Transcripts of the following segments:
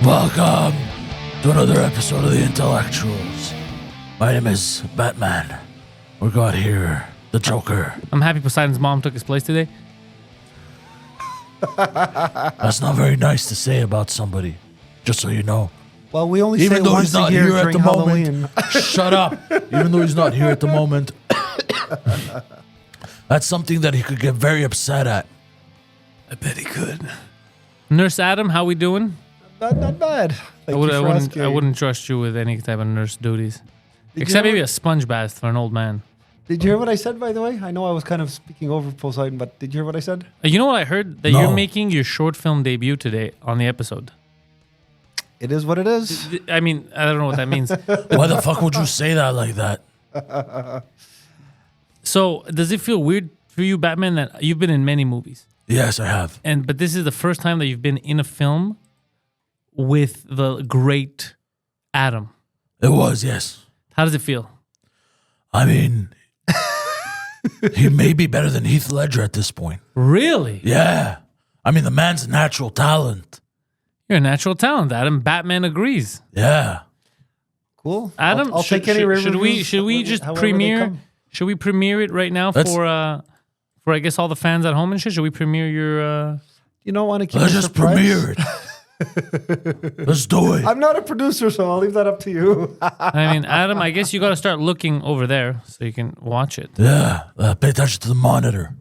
Welcome to another episode of The Intellectuals. My name is Batman. We got here the Joker. I'm happy Poseidon's mom took his place today. That's not very nice to say about somebody, just so you know. Well, we only Even say though once he's not a year here at during the Halloween. moment. Shut up. Even though he's not here at the moment. That's something that he could get very upset at. I bet he could. Nurse Adam, how we doing? Not bad. I wouldn't trust you with any type of nurse duties. Except maybe a sponge bath for an old man. Did you hear what I said, by the way? I know I was kind of speaking over Poseidon, but did you hear what I said? You know what I heard? That No. you're making your short film debut today on the episode. It is what it is. I mean, I don't know what that means. Why the fuck would you say that like that? So, does it feel weird for you, Batman, that you've been in many movies? Yes, I have. But this is the first time that you've been in a film with the great Adam. It was, yes. How does it feel? I mean, he may be better than Heath Ledger at this point. Really? Yeah. I mean, the man's a natural talent. You're a natural talent, Adam. Batman agrees. Yeah. Cool. Adam, I'll take any reviews. Should we just however they premiere? come. Should we premiere it right now for I guess all the fans at home and shit? Should we premiere your? You don't want to keep Let's it a just surprise? premiere it. Let's do it. I'm not a producer, so I'll leave that up to you. I mean, Adam, I guess you got to start looking over there so you can watch it. Yeah. Pay attention to the monitor.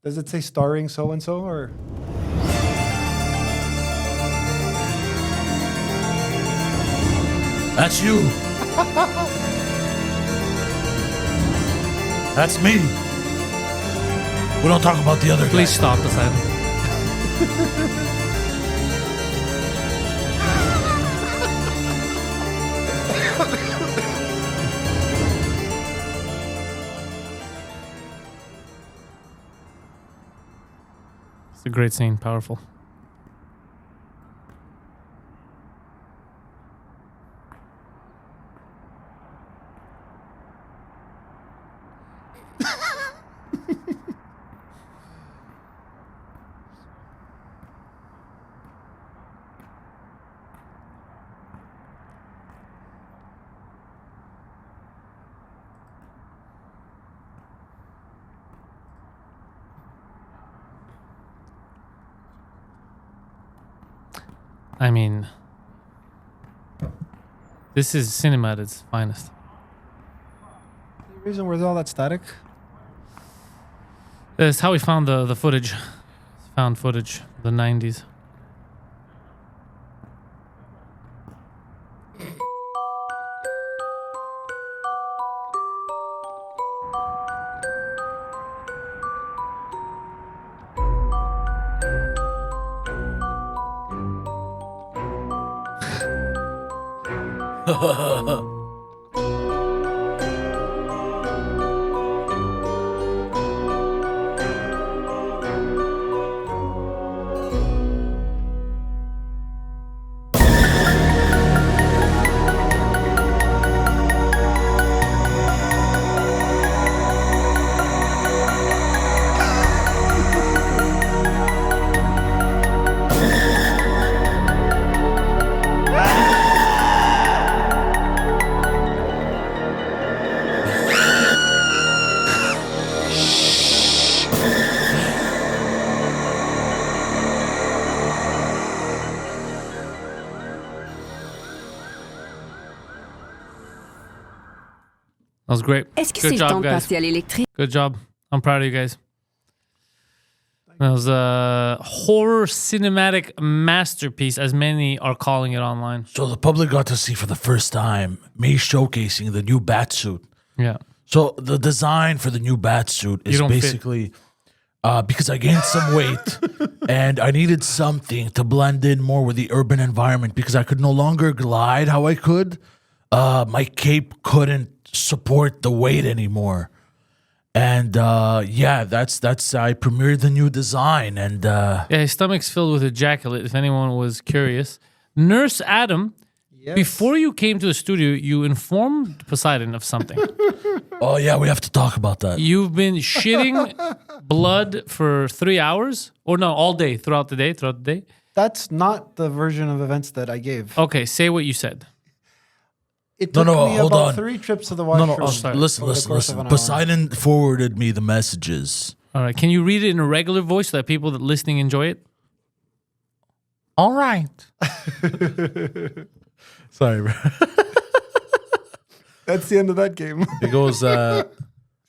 Does it say starring so-and-so or? That's you. That's me. We don't talk about the other Please guy. stop this, Adam. It's a great scene, powerful. I mean, this is cinema at its finest. The reason where's all that static? That's how we found the footage. Found footage, the 90s. That was great. Est-ce que Good c'est le temps job, de guys. passer à l'électrique? Good job. I'm proud of you guys. That was a horror cinematic masterpiece, as many are calling it online. So the public got to see for the first time me showcasing the new Batsuit. Yeah. So the design for the new Batsuit is don't fit. basically because I gained some weight and I needed something to blend in more with the urban environment because I could no longer glide how I could. My cape couldn't support the weight anymore. And yeah, that's I premiered the new design and Yeah, his stomach's filled with ejaculate, if anyone was curious. Nurse Adam, Yes. Before you came to the studio, you informed Poseidon of something. Oh yeah, we have to talk about that. You've been shitting blood for 3 hours, or no, all day, throughout the day. That's not the version of events that I gave. Okay, say what you said. It took me hold about on. 3 trips to the No, washroom. no. sorry. Listen, over the course of listen. an hour. Poseidon forwarded me the messages. All right, can you read it in a regular voice so that people that listening enjoy it? All right. Sorry, bro. That's the end of that game. He goes, I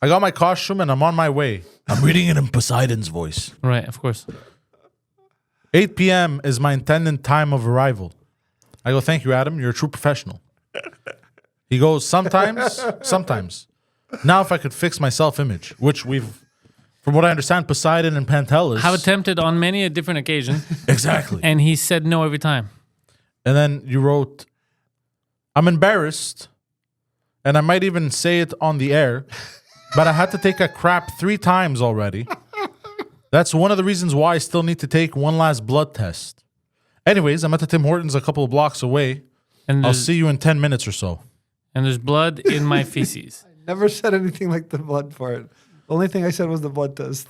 got my costume and I'm on my way. I'm reading it in Poseidon's voice. Right, of course. 8 p.m. is my intended time of arrival. I go, thank you, Adam. You're a true professional. He goes, sometimes. Now if I could fix my self-image, which we've, from what I understand, Poseidon and Pantelis. Have attempted on many a different occasion, Exactly. and he said no every time. And then you wrote, I'm embarrassed, and I might even say it on the air, but I had to take a crap 3 times already. That's one of the reasons why I still need to take one last blood test. Anyways, I'm at the Tim Hortons a couple of blocks away. And I'll there's, see you in 10 minutes or so. and there's blood in my feces. Never said anything like the blood part. The only thing I said was the blood test.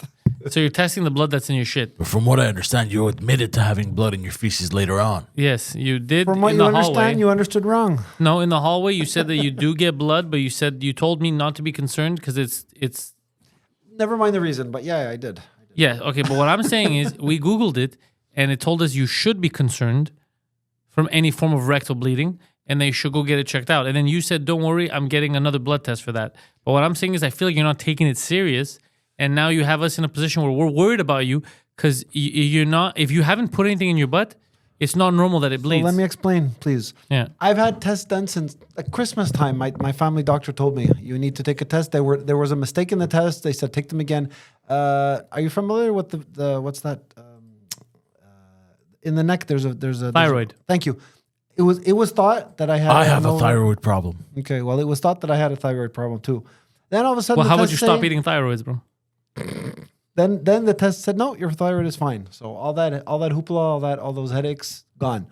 So you're testing the blood that's in your shit. But from what I understand, you admitted to having blood in your feces later on. Yes, you did. From what in you the understand, hallway. you understood wrong. No, in the hallway you said that you do get blood, but you told me not to be concerned because it's Never mind the reason, but yeah, I did. yeah, okay, but what I'm saying is we googled it and it told us you should be concerned from any form of rectal bleeding and they should go get it checked out. And then you said, "Don't worry, I'm getting another blood test for that." But what I'm saying is I feel like you're not taking it serious and now you have us in a position where we're worried about you cuz you're not if you haven't put anything in your butt, it's not normal that it bleeds. Well, let me explain, please. Yeah. I've had tests done since at Christmas time. My family doctor told me you need to take a test. There was a mistake in the test. They said take them again. Are you familiar with the what's that? In the neck, there's a Thyroid. Thank you. It was thought that I had. I have a thyroid problem. Okay, well, it was thought that I had a thyroid problem too. Then all of a sudden, Well, the how about test you stop say- eating thyroids, bro? Then the test said no, your thyroid is fine. So all that hoopla, all those headaches gone.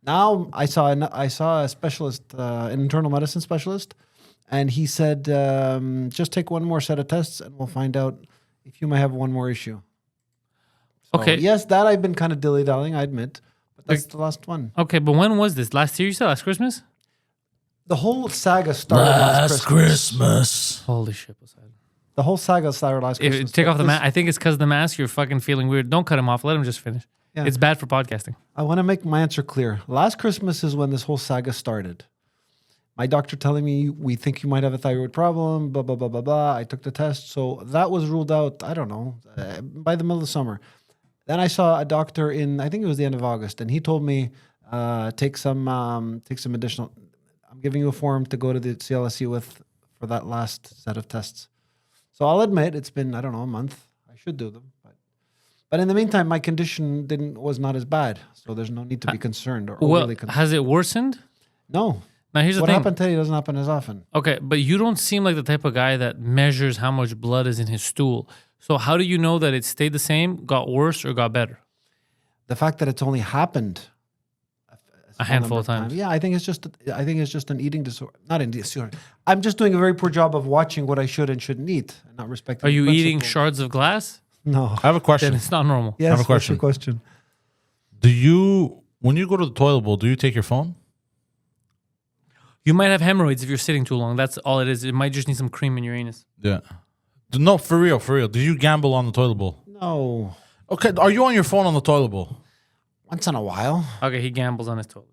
Now I saw a specialist, an internal medicine specialist, and he said just take one more set of tests and we'll find out if you might have one more issue. So, Okay. Yes, that I've been kind of dilly-dallying, I admit, but that's the last one. Okay, but when was this? Last year you said last Christmas? The whole saga started Last Christmas. Holy shit, Poseidon. The whole saga started last Christmas. Take off the This- mask. I think it's because of the mask. You're fucking feeling weird. Don't cut him off. Let him just finish. Yeah. It's bad for podcasting. I want to make my answer clear. Last Christmas is when this whole saga started. My doctor telling me, we think you might have a thyroid problem, blah, blah, blah, blah, blah. I took the test. So that was ruled out, I don't know, by the middle of summer. Then I saw a doctor I think it was the end of August, and he told me, take some additional, I'm giving you a form to go to the CLSC with for that last set of tests. So I'll admit it's been, I don't know, a month. I should do them. But in the meantime, my condition was not as bad. So there's no need to be concerned or Well, overly concerned. has it worsened? No. Now here's the What thing. happened today doesn't happen as often. Okay, but you don't seem like the type of guy that measures how much blood is in his stool. So how do you know that it stayed the same, got worse, or got better? The fact that it's only happened A small handful number of times. Yeah, I think it's just an eating disorder. Not an eating disorder. I'm just doing a very poor job of watching what I should and shouldn't eat and not respecting. Are you the eating principle. shards of glass? No. I have a question. Then it's not normal. Yes, have a what's your question. question? When you go to the toilet bowl, do you take your phone? You might have hemorrhoids if you're sitting too long. That's all it is. It might just need some cream in your anus. Yeah. No, for real. Do you gamble on the toilet bowl? No. Okay, are you on your phone on the toilet bowl? Once in a while. Okay, he gambles on his toilet.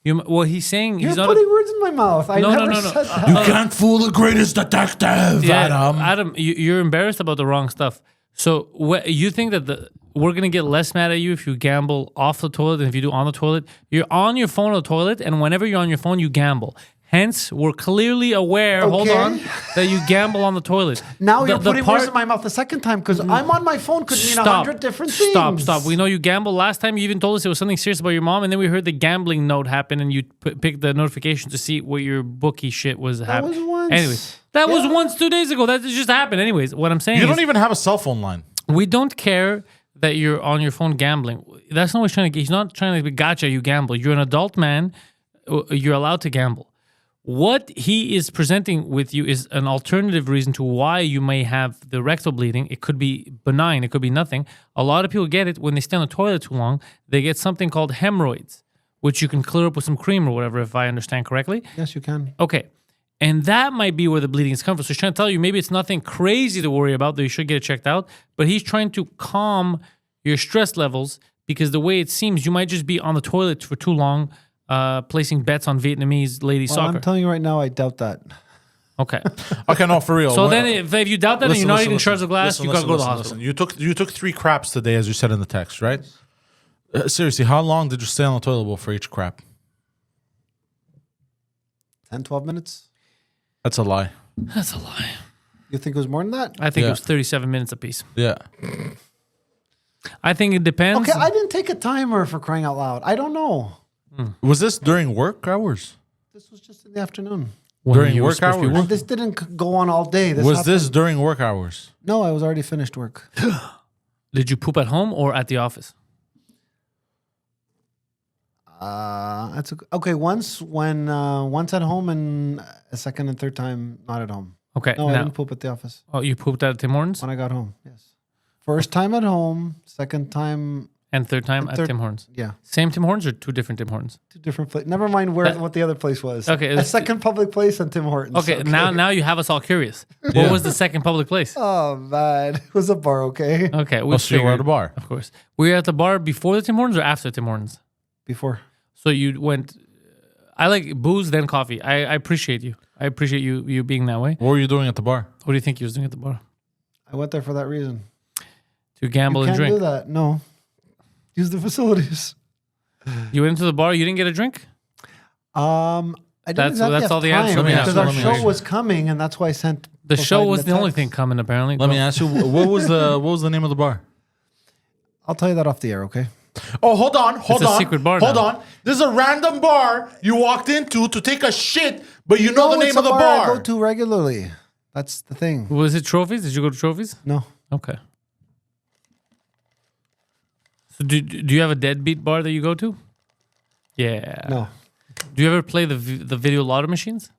Well, he's saying You're he's not. putting words in my mouth. I No, never no. said that. You can't fool the greatest detective, Adam. Adam, you're embarrassed about the wrong stuff. So you think that we're gonna get less mad at you if you gamble off the toilet than if you do on the toilet? You're on your phone on the toilet, and whenever you're on your phone, you gamble. Hence, we're clearly aware. Hold Okay. on, that you gamble on the toilet. Now you're The putting words in my mouth the second time because I'm on my phone could mean 100 different things. Stop. We know you gamble. Last time you even told us it was something serious about your mom, and then we heard the gambling note happen, and you picked the notification to see what your bookie shit was happening. was once. Anyways, that was Yeah. once 2 days ago. That just happened. Anyways, what I'm saying You is don't even have a cell phone line. we don't care that you're on your phone gambling. That's not what he's trying to get. He's not trying to be gotcha, you gamble. You're an adult man. you're allowed to gamble. What he is presenting with you is an alternative reason to why you may have the rectal bleeding. It could be benign. It could be nothing. A lot of people get it when they stay on the toilet too long. They get something called hemorrhoids, which you can clear up with some cream or whatever, if I understand correctly. Yes, you can. Okay. And that might be where the bleeding is coming from. So he's trying to tell you maybe it's nothing crazy to worry about, that you should get it checked out. But he's trying to calm your stress levels because the way it seems, you might just be on the toilet for too long, placing bets on Vietnamese ladies Well, soccer. I'm telling you right now, I doubt that. Okay. Okay, no, for real. So then if you doubt that and you're not eating shards of glass, you got to go to the hospital. You took 3 craps today, as you said in the text, right? Seriously, how long did you stay on the toilet bowl for each crap? 10, 12 minutes? That's a lie. That's a lie. You think it was more than that? I think it Yeah. was 37 minutes apiece. Yeah. I think it depends. Okay, I didn't take a timer for crying out loud. I don't know. Was this during work hours? This was just in the afternoon. When during you were work supposed to be hours? And this didn't go on all day. Was happened- this during work hours? No, I was already finished work. Did you poop at home or at the office? Okay. Once at home and a second and third time not at home. Okay. No, I now, didn't poop at the office oh, you pooped at Tim Hortons when I got home. Yes. First time at home, second time. and third time at third- Tim Hortons. Yeah, Same Tim Hortons or 2 different Tim Hortons? 2 different places. Never mind what the other place was. Okay, a it's- second public place and Tim Hortons. Okay, now you have us all curious. What was the second public place? Oh man, it was a bar. Okay, Okay, we So you were at a bar. Of course. Were you at the bar before the Tim Hortons or after Tim Hortons? before. So you went. I like booze then coffee. I appreciate you. I appreciate you being that way. What were you doing at the bar? What do you think you was doing at the bar? I went there for that reason. To gamble You and can't drink. do that. No, use the facilities. You went into the bar. You didn't get a drink. I didn't That's exactly all have the time answer. Let me because ask you, our let me show ask you. was coming, and that's why I sent. The show Poseidon was the only text. thing coming apparently. Let Go. me ask you, what was the name of the bar? I'll tell you that off the air. Okay. Oh, hold on. It's a secret bar Hold now. on. This is a random bar you walked into to take a shit, but you know the it's name a of the I bar. go to regularly. That's the thing. Was it Trophies? Did you go to Trophies? No. Okay. So do you have a deadbeat bar that you go to? Yeah. No. Do you ever play the video lotto machines?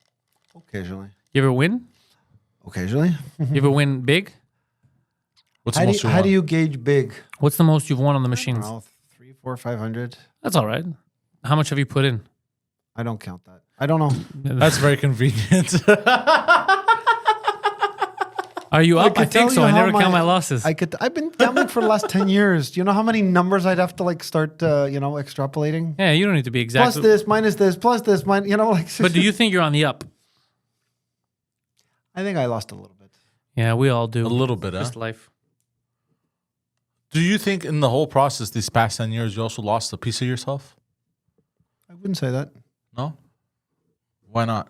Occasionally. You ever win? Occasionally. You ever win big? What's the most you How do won? you gauge big? What's the most you've won on the machines? Oh, 3, 4, 500. That's all right. How much have you put in? I don't count that. I don't know. That's very convenient. Are you up? I could think tell so. you I how never count my losses. I've been gambling for the last 10 years. Do you know how many numbers I'd have to like start, extrapolating? Yeah, you don't need to be exact. Plus this, minus this, plus this, like. But do you think you're on the up? I think I lost a little bit. Yeah, we all do. A little bit, huh? Just life. Do you think in the whole process these past 10 years you also lost a piece of yourself? I wouldn't say that. No? Why not?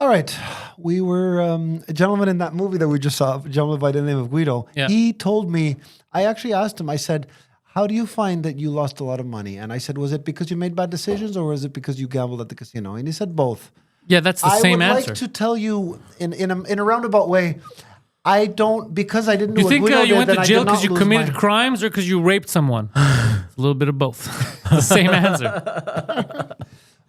All right. We were a gentleman in that movie that we just saw, a gentleman by the name of Guido. Yeah. He told me, I actually asked him, I said, how do you find that you lost a lot of money? And I said, was it because you made bad decisions or was it because you gambled at the casino? And he said both. Yeah, that's the same I would answer. like to tell you in a roundabout way, I don't, because I didn't do You what think Guido you did, went then to I jail did not because you lose committed my- crimes or because you raped someone? It's a little bit of both. The same answer.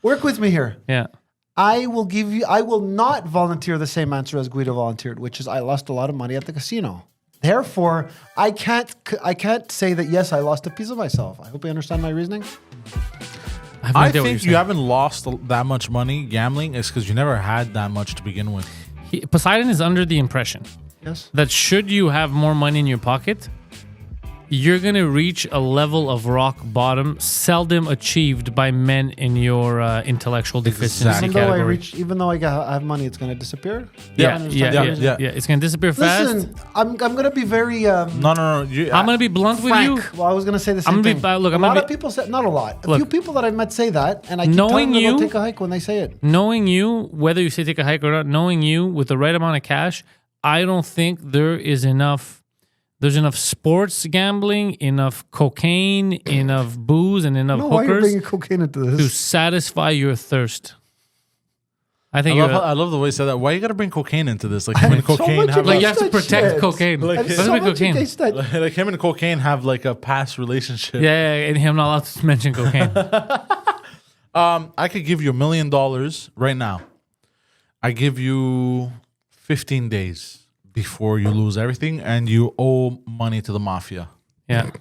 Work with me here. Yeah. I will not volunteer the same answer as Guido volunteered, which is I lost a lot of money at the casino. Therefore, I can't say that, yes, I lost a piece of myself. I hope you understand my reasoning. I have no I idea what think you're you saying. haven't lost that much money gambling is because you never had that much to begin with. Poseidon is under the impression Yes. that should you have more money in your pocket, you're going to reach a level of rock bottom seldom achieved by men in your intellectual deficiency Exactly. category. Even though I have money, it's going to disappear. Yeah, understand yeah, your yeah, reasoning. yeah. It's going to disappear fast. Listen, I'm going to be very No. I'm going to be blunt with you. frank. Well, I was going to say the same I'm gonna thing. be- look, a I'm lot gonna of be- people say, not a lot. A Look. few people that I've met say that, and I keep Knowing telling them you- they'll take a hike when they say it. Knowing you, whether you say take a hike or not, knowing you with the right amount of cash, I don't think there's enough sports gambling, enough cocaine, enough booze, and enough No, why are you hookers bringing cocaine into to this? satisfy your thirst. I I think love the way you said that. Why you gotta bring cocaine into this? Like him and So cocaine much have like about you have to that protect shit. cocaine. Like, Let's so make much cocaine. against that. like him and cocaine have like a past relationship. Yeah, and him not allowed to mention cocaine. I could give you $1 million right now. I give you 15 days before you lose everything and you owe money to the mafia. Yeah.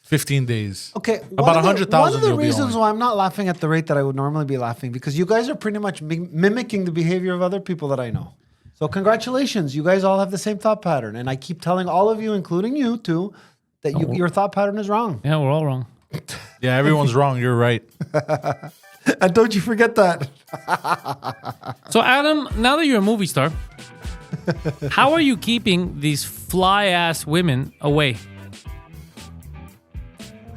15 days. Okay, About 100,000 One of the you'll be reasons owing. why I'm not laughing at the rate that I would normally be laughing, because you guys are pretty much mimicking the behavior of other people that I know. So congratulations, you guys all have the same thought pattern, and I keep telling all of you, including you too, that your thought pattern is wrong. Yeah, we're all wrong. Yeah, everyone's wrong. You're right. And don't you forget that. So, Adam, now that you're a movie star, how are you keeping these fly-ass women away?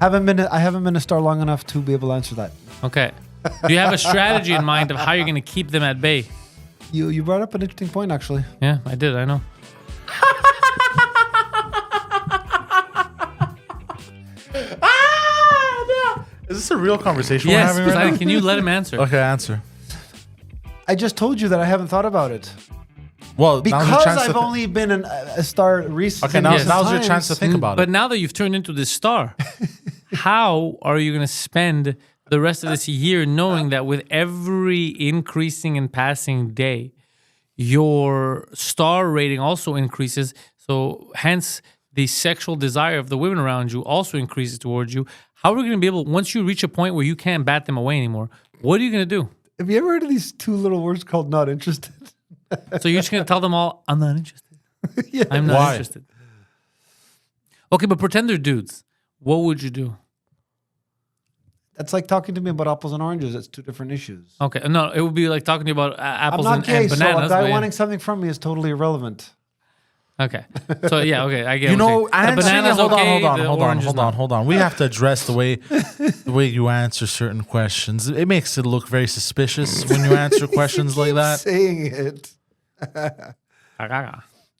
I haven't been a star long enough to be able to answer that. Okay. Do you have a strategy in mind of how you're going to keep them at bay? You brought up an interesting point, actually. Yeah, I did. I know. Is this a real conversation we're Yes, having right Poseidon, now? can you let him answer? Okay, answer. I just told you that I haven't thought about it. Well, now's your Because chance I've to only been a star recently. Okay, Yes. now's your chance to think about But it. now that you've turned into this star, how are you going to spend the rest of this year knowing that with every increasing and passing day, your star rating also increases? So hence the sexual desire of the women around you also increases towards you. How are we going to be able, once you reach a point where you can't bat them away anymore, what are you going to do? Have you ever heard of these two little words called not interested? So you're just going to tell them all, I'm not interested. Yeah. I'm not Why? interested. Okay, but pretend they're dudes. What would you do? That's like talking to me about apples and oranges. It's two different issues. Okay, no, it would be like talking to you about apples I'm not and gay, bananas. so a but guy yeah. wanting something from me is totally irrelevant. Okay, so yeah, okay, I get. You what know, you're saying. The answering banana's it, hold okay, on, the hold on, orange is hold on, not. hold on. We have to address the way you answer certain questions. It makes it look very suspicious when you answer questions like that. Saying it.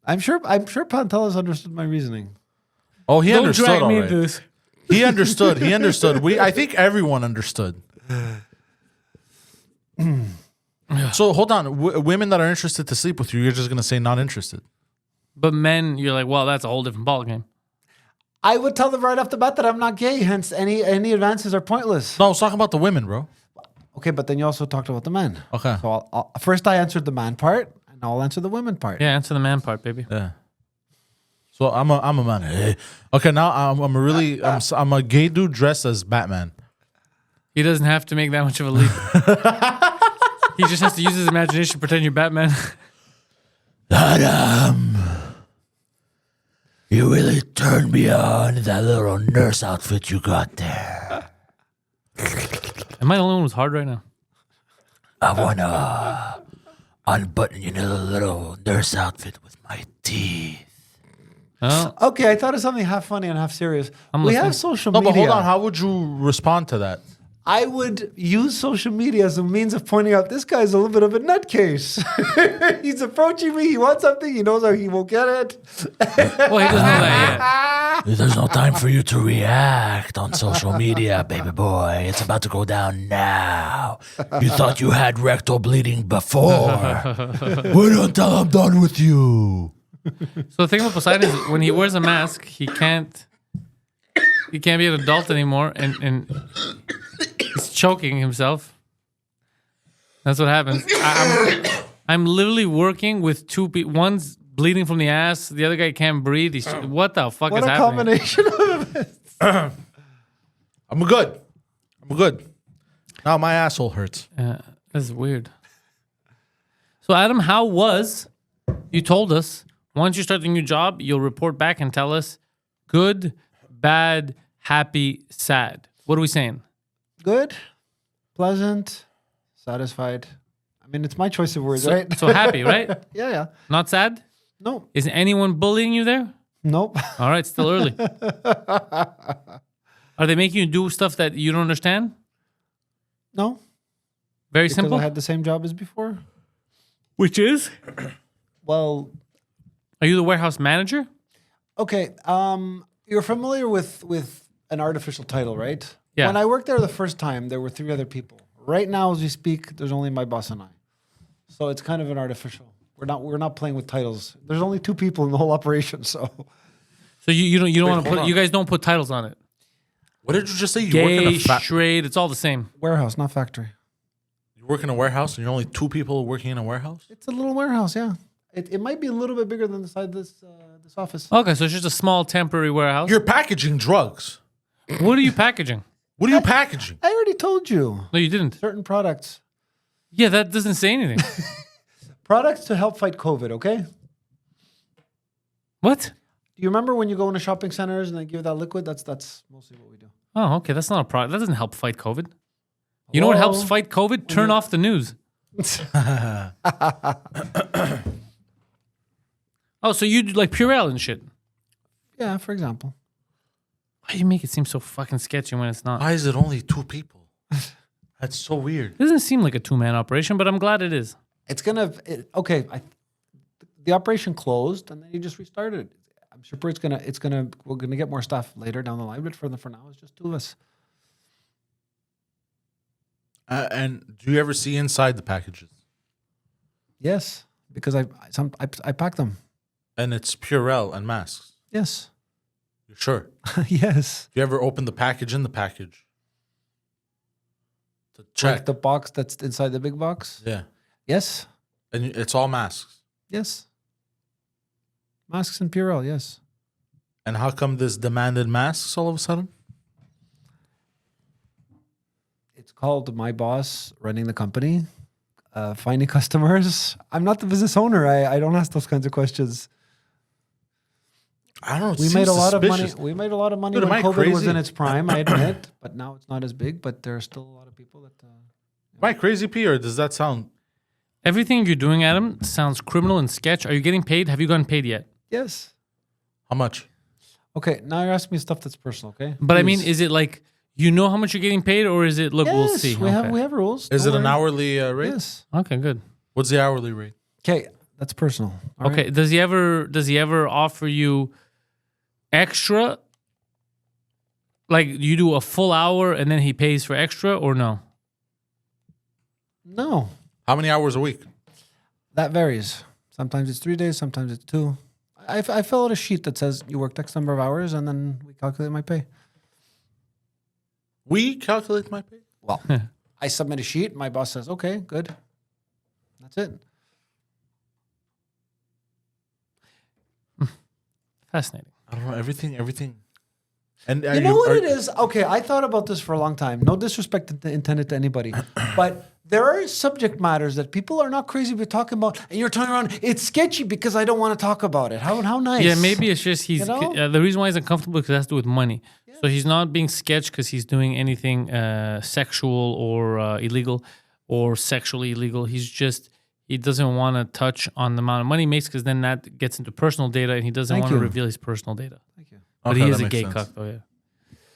I'm sure Pantelis understood my reasoning. Oh, he Don't understood drag me all into right. this. He understood. He understood. I think everyone understood. So hold on. Women that are interested to sleep with you, you're just gonna say not interested. But men, you're like, well, that's a whole different ballgame. I would tell them right off the bat that I'm not gay. Hence, any advances are pointless. No, I was talking about the women, bro. Okay, but then you also talked about the men. Okay. So first I answered the man part, and I'll answer the women part. Yeah, answer the man part, baby. Yeah. So I'm a man. Hey. Okay, now I'm a gay dude dressed as Batman. He doesn't have to make that much of a leap. He just has to use his imagination to pretend you're Batman. Adam, you really turned me on in that little nurse outfit you got there. Am I the only one who's hard right now? I wanna unbutton your little nurse outfit with my teeth. Oh, Okay, I thought of something half funny and half serious. I'm We listening. have social No, media. but hold on. How would you respond to that? I would use social media as a means of pointing out this guy's a little bit of a nutcase. He's approaching me. He wants something. He knows how he won't get it. well, he doesn't know that There's no time for you to react on social media, baby boy. It's about to go down now. You thought you had rectal bleeding before. Wait until I'm done with you. yet. So the thing about Poseidon is when he wears a mask, he can't be an adult anymore, and he's choking himself. That's what happens. I'm literally working with two people. One's bleeding from the ass. The other guy can't breathe. What the fuck What is a happening? combination of it. I'm good. Now my asshole hurts. This is weird. So Adam, how was? You told us once you start the new job, you'll report back and tell us good, bad, happy, sad. What are we saying? Good, pleasant, satisfied. I mean, it's my choice of words, right? So happy, right? Yeah. Not sad? No. Is anyone bullying you there? Nope. All right, still early. Are they making you do stuff that you don't understand? No. Very Because simple. I had the same job as before. Which is? Well, Are you the warehouse manager? okay. You're familiar with an artificial title, right? Yeah. When I worked there the first time, there were 3 other people. Right now, as we speak, there's only my boss and I. So it's kind of an artificial. We're not playing with titles. There's only 2 people in the whole operation. So So you don't want to hold put on. you guys don't put titles on it. What did you just say? You work in Gay, a straight, it's all the same. Warehouse, not factory. You work in a warehouse, and you're only 2 people working in a warehouse. It's a little warehouse, yeah. It might be a little bit bigger than the side of this office. Okay, so it's just a small temporary warehouse. You're packaging drugs. What are you packaging? What are you packaging? I already told you. No, you didn't. Certain products. Yeah, that doesn't say anything. Products to help fight COVID, okay? What? Do you remember when you go into shopping centers and they give that liquid? That's mostly what we do. Oh, okay. That's not a product. That doesn't help fight COVID. You know what helps Hello? fight COVID? Turn off the news. Oh, so you do like Purell and shit. Yeah, for example. Why do you make it seem so fucking sketchy when it's not? Why is it only 2 people? That's so weird. It doesn't seem like a 2-man operation, but I'm glad it is. It's gonna okay. The operation closed and then you just restarted it. I'm sure we're gonna get more stuff later down the line, but for now it's just 2 of us. And do you ever see inside the packages? Yes, because I pack them. And it's Purell and masks. Yes, You're sure? yes. Do you ever open the package in the package? To check. Like the box that's inside the big box. Yeah. Yes, And it's all masks. yes. Masks and Purell. Yes. And how come this demanded masks all of a sudden? It's called my boss running the company, finding customers. I'm not the business owner. I don't ask those kinds of questions. I don't know. It We seems made a lot of money. suspicious. We made a lot of money Dude, am when I COVID was crazy? in its prime. I admit, but now it's not as big. But there are still a lot of people that. Am I crazy, P, or does that sound... Everything you're doing, Adam, sounds criminal and sketch. Are you getting paid? Have you gotten paid yet? Yes. How much? Okay. Now you're asking me stuff that's personal. Okay. But I mean, Please. is it like you know how much you're getting paid, or is it look? Yes, We'll see. we have rules. Is Don't it an worry. hourly rate? Yes. Okay, good. What's the hourly rate? Okay, that's personal. All Okay. right? Does he ever offer you extra? Like you do a full hour and then he pays for extra, or no? No, How many hours a week? that varies. Sometimes it's 3 days. Sometimes it's 2. I fill out a sheet that says you worked X number of hours, and then we calculate my pay. We calculate my pay? Well, I submit a sheet. My boss says, "Okay, good." That's it. Fascinating. I don't know. Everything. And You know what it is? Okay, I thought about this for a long time. No disrespect intended to anybody, but there are subject matters that people are not crazy about talking about, and you're turning around. It's sketchy because I don't want to talk about it. How nice? Yeah, maybe it's just he's You know? the reason why he's uncomfortable because it has to do with money. So he's not being sketched because he's doing anything sexual or illegal or sexually illegal. He doesn't want to touch on the amount of money he makes because then that gets into personal data, and he doesn't Thank want to you. reveal his personal data. Thank you. But Okay, he that is a makes gay sense. cuck, though. Yeah.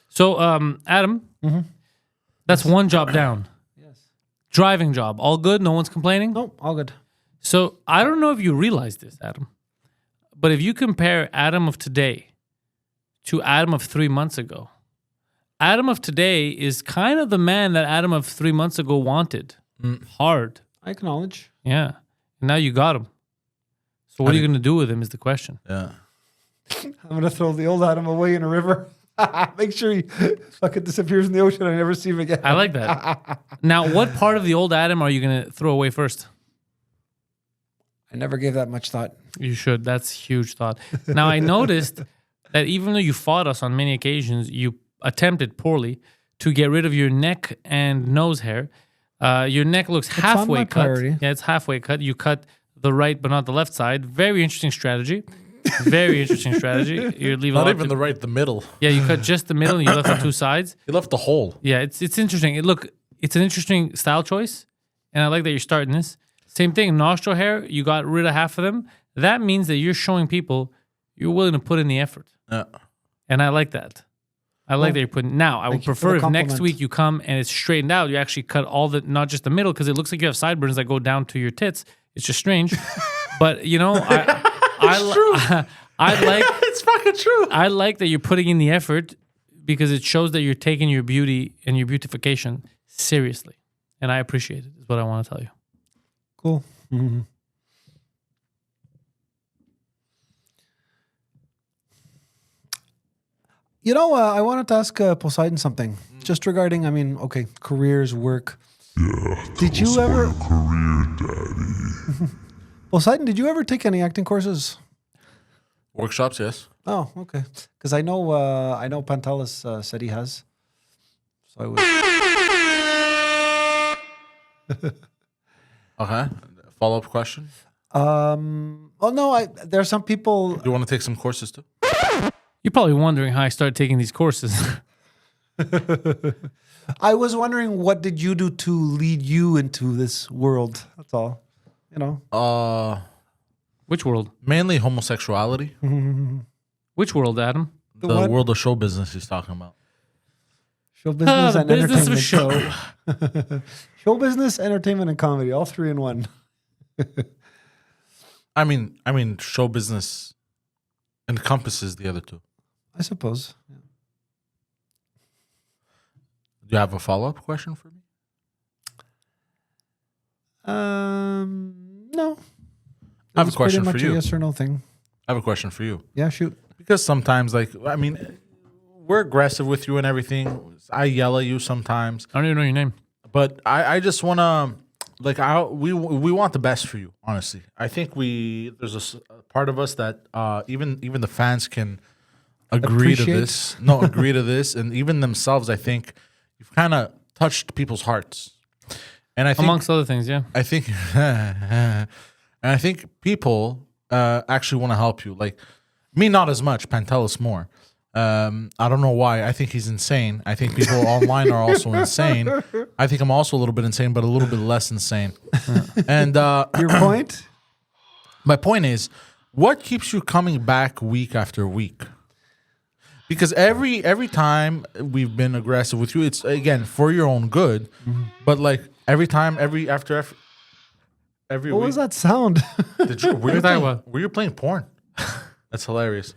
So Adam, that's one job down. Yes. Driving job, all good. No one's complaining. No, all good. So I don't know if you realize this, Adam, but if you compare Adam of today to Adam of 3 months ago, Adam of today is kind of the man that Adam of 3 months ago wanted. Hard. I acknowledge. Yeah. And now you got him. So what are you going to do with him is the question. Yeah. I'm gonna throw the old Adam away in a river. Make sure he fucking disappears in the ocean. I never see him again. I like that. Now, what part of the old Adam are you going to throw away first? I never gave that much thought. You should. That's huge thought. Now, I noticed that even though you fought us on many occasions, you attempted poorly to get rid of your neck and nose hair. Your neck looks on halfway my cut. priority. Yeah, it's halfway cut. You cut the right but not the left side. Very interesting strategy. Very interesting strategy. You're leaving a Not lot even to- the right, the middle. Yeah, you cut just the middle and you left the 2 sides. You left the hole. Yeah, it's interesting. It's an interesting style choice, and I like that you're starting this. Same thing, nostril hair. You got rid of half of them. That means that you're showing people you're willing to put in the effort, Yeah. and I like that. I like that you're putting. Now, I would thank you for prefer the if next compliment. week you come and it's straightened out. You actually cut all the, not just the middle, because it looks like you have sideburns that go down to your tits. It's just strange, but you know, I like. It's fucking true. I like that you're putting in the effort because it shows that you're taking your beauty and your beautification seriously. And I appreciate it, is what I want to tell you. Cool. Mm-hmm. You know, I wanted to ask Poseidon something, just regarding. I mean, okay, careers, work. Did you ever? Career daddy. Poseidon, did you ever take any acting courses? Workshops, yes. Oh, okay. Because I know Pantelis said he has. So I was. Okay. Follow-up question. Well, no, there are some people. Do you want to take some courses too? You're probably wondering how I started taking these courses. I was wondering, what did you do to lead you into this world? That's all. You know. Which world? Mainly homosexuality. Which world, Adam? The what? world of show business he's talking about. Show business The and business entertainment. of show. Show business, entertainment, and comedy, all three in one. I mean, show business encompasses the other two. I suppose. Yeah. Do you have a follow-up question for me? No. I have a It's question pretty for much you. a yes or no thing. I have a question for you. Yeah, shoot. Because sometimes, we're aggressive with you and everything. I yell at you sometimes. I don't even know your name. But I just want to, we want the best for you, honestly. I think there's a part of us that even the fans can agree to Appreciate. this. No, agree to this. And even themselves, I think you've kind of touched people's hearts. And I think, Amongst other things, yeah. I think, and I think people actually want to help you. Like me, not as much. Pantelis more. I don't know why. I think he's insane. I think people online are also insane. I think I'm also a little bit insane, but a little bit less insane. And Your point? my point is, what keeps you coming back week after week? Because every time we've been aggressive with you, it's again for your own good. But like every time, every What week, was that sound? were you you talking playing, about? were you playing porn? That's hilarious.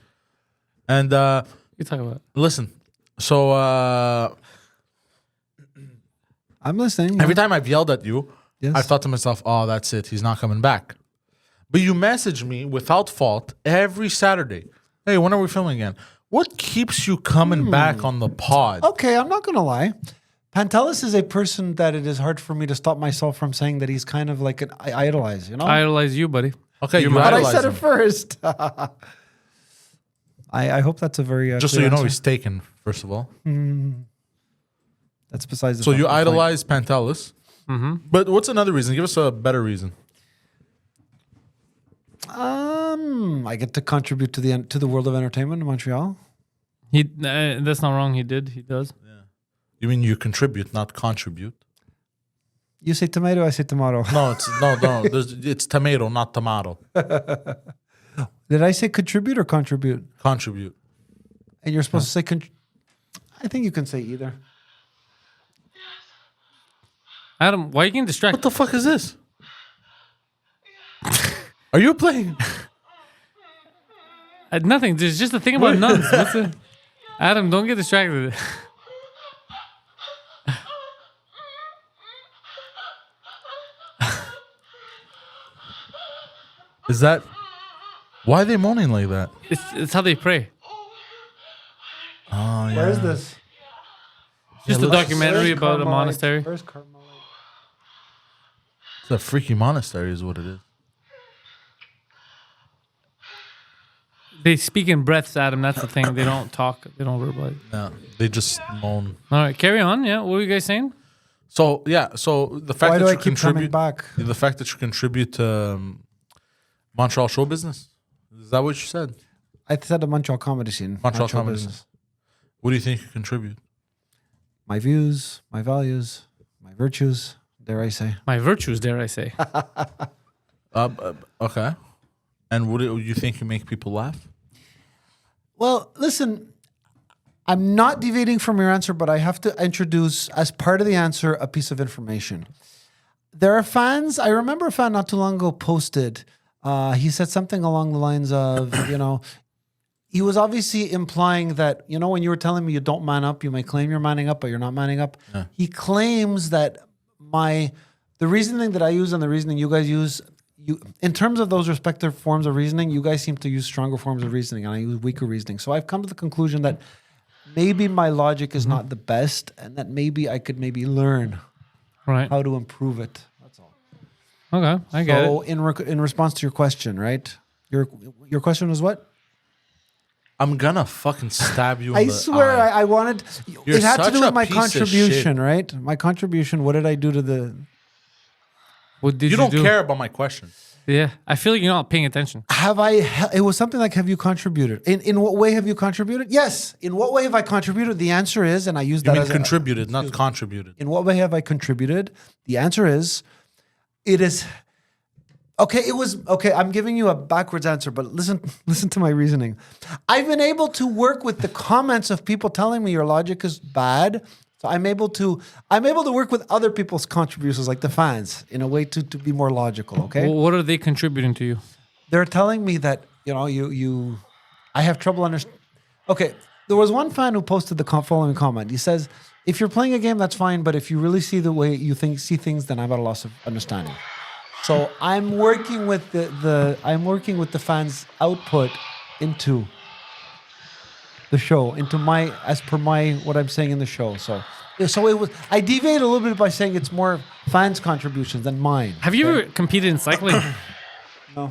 And You talk about. listen, so I'm listening. every time I've yelled at you, Yes. I thought to myself, "Oh, that's it. He's not coming back." But you message me without fault every Saturday. Hey, when are we filming again? What keeps you coming back on the pod? Okay, I'm not going to lie. Pantelis is a person that it is hard for me to stop myself from saying that he's kind of like I idolize, you know? I idolize you, buddy. Okay, you but I idolize said it him. first. I hope that's a very Just so clear you know, answer. he's taken. First of all, That's besides the so you point. idolize Pantelis. But what's another reason? Give us a better reason. I get to contribute to the world of entertainment in Montreal. That's not wrong. He did. He does. You mean you contribute, not contribute? You say tomato, I say tomato. No, no. It's tomato, not tomato. Did I say contribute or contribute? Contribute. And you're supposed to say I think you can say either. Adam, why are you getting What distracted? the fuck is this? Are you playing? Nothing. There's just a thing about nuns. What's it? Adam, don't get distracted. Is that why are they moaning like that? It's how they pray. Oh yeah. Where is this? Just a looks- documentary Where's about a Carmelite? monastery. Where's Carmelite? It's a freaky monastery, is what it is. They speak in breaths, Adam. That's the thing. They don't talk. They don't verbalize. No, they just moan. All right, carry on. Yeah, what were you guys saying? So yeah, so the fact Why that do I you keep coming contribute, back? the fact that you contribute to Montreal show business, is that what you said? I said the Montreal comedy scene. Montreal not show comedy business. What do you think you contribute? My views, my values, my virtues, dare I say. My virtues, dare I say. Okay. And what do you think you make people laugh? Well, listen, I'm not deviating from your answer, but I have to introduce, as part of the answer, a piece of information. There are fans. I remember a fan not too long ago posted. He said something along the lines of, he was obviously implying that, when you were telling me you don't man up, you may claim you're manning up, but you're not manning up. Yeah. He claims that the reasoning that I use and the reasoning you guys use, in terms of those respective forms of reasoning, you guys seem to use stronger forms of reasoning, and I use weaker reasoning. So I've come to the conclusion that maybe my logic is not the best, and that maybe I could maybe learn Right. how to improve it. That's all. Okay, I get So it. in response to your question, right? Your question was what? I'm gonna fucking stab you in I the swear eye. I wanted. You're it had to such do a with my piece of contribution, shit. right? My contribution. What did I do to the? What did You you don't do? care about my question. Yeah, I feel like you're not paying attention. Have I? It was something like, have you contributed? In what way have you contributed? Yes. In what way have I contributed? The answer is, and I use You that mean as contributed, not contributed. in what way have I contributed? The answer is, it is. Okay, it was okay. I'm giving you a backwards answer, but listen to my reasoning. I've been able to work with the comments of people telling me your logic is bad. So I'm able to work with other people's contributions, like the fans, in a way to be more logical. Okay, What are they contributing to you? they're telling me that you I have trouble understanding. Okay, there was one fan who posted the following comment. He says, "If you're playing a game, that's fine, but if you really see the way you see things, then I'm at a loss of understanding." So I'm working with the fans' output into the show, into my as per my what I'm saying in the show. So it was I deviated a little bit by saying it's more fans' contributions than mine. Have you ever competed in cycling? No.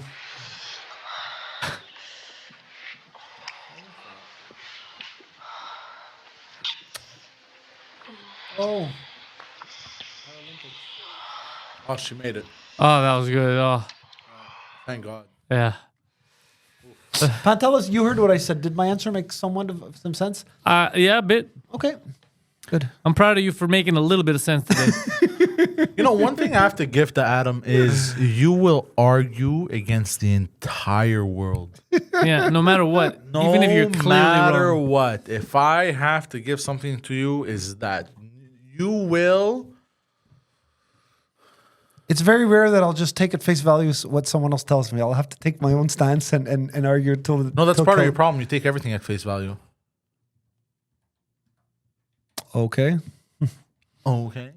Oh. Oh, she made it. Oh, that was good. Oh, Thank God. yeah. Pantelis, you heard what I said. Did my answer make somewhat of some sense? Yeah, a bit. Okay. Good. I'm proud of you for making a little bit of sense today. You know, one thing I have to give to Adam is you will argue against the entire world. Yeah, no matter what. No Even if you're clearly matter wrong. what. If I have to give something to you, is that you will. It's very rare that I'll just take at face value what someone else tells me. I'll have to take my own stance and argue until. No, that's till part of kill. your problem. You take everything at face value. Okay. Okay.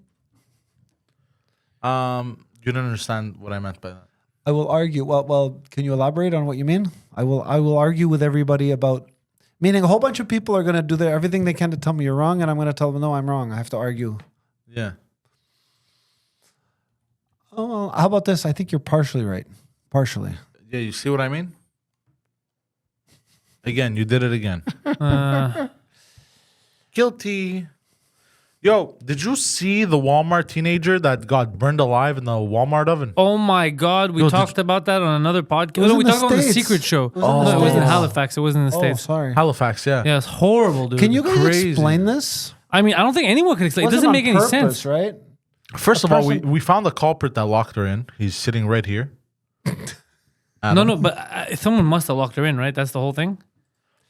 You don't understand what I meant by that. I will argue. Well, can you elaborate on what you mean? I will argue with everybody about. Meaning, a whole bunch of people are going to do everything they can to tell me you're wrong, and I'm going to tell them no, I'm wrong. I have to argue. Yeah. Oh, well, how about this? I think you're partially right. Partially. Yeah, you see what I mean? Again, you did it again. Guilty. Yo, did you see the Walmart teenager that got burned alive in the Walmart oven? Oh my God, we Yo, talked about that on another podcast. was No, in we the talked about the States. secret show. It was in No, the it was in States. Halifax. It wasn't in the Oh, States. sorry. Halifax, yeah. Yeah, it's horrible, dude. Can you guys Crazy. explain this? I mean, I don't think anyone can explain. It Wasn't doesn't on make any purpose, sense. right? First of all, person- we found the culprit that locked her in. He's sitting right here. No, but someone must have locked her in, right? That's the whole thing.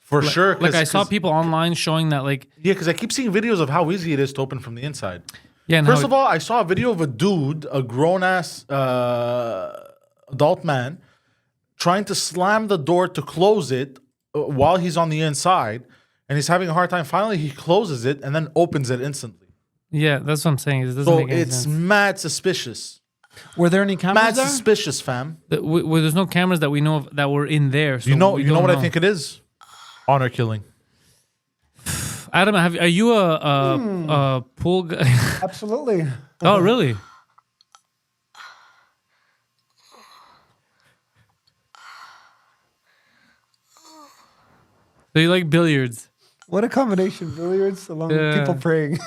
For sure. Like I saw people online showing that, like, Yeah, because I keep seeing videos of how easy it is to open from the inside. yeah. And First how of all, I saw a video of a dude, a grown ass adult man, trying to slam the door to close it while he's on the inside, and he's having a hard time. Finally, he closes it and then opens it instantly. yeah, that's what I'm saying. It doesn't So make any it's sense. mad suspicious. Were there any cameras Mad there? suspicious, fam. Where there's no cameras that we know of that were in there. So You know we what don't I think it is? Honor killing. Adam, are you a pool guy? Absolutely. Oh, really? So you like billiards? What a combination. Billiards along with Yeah. people praying.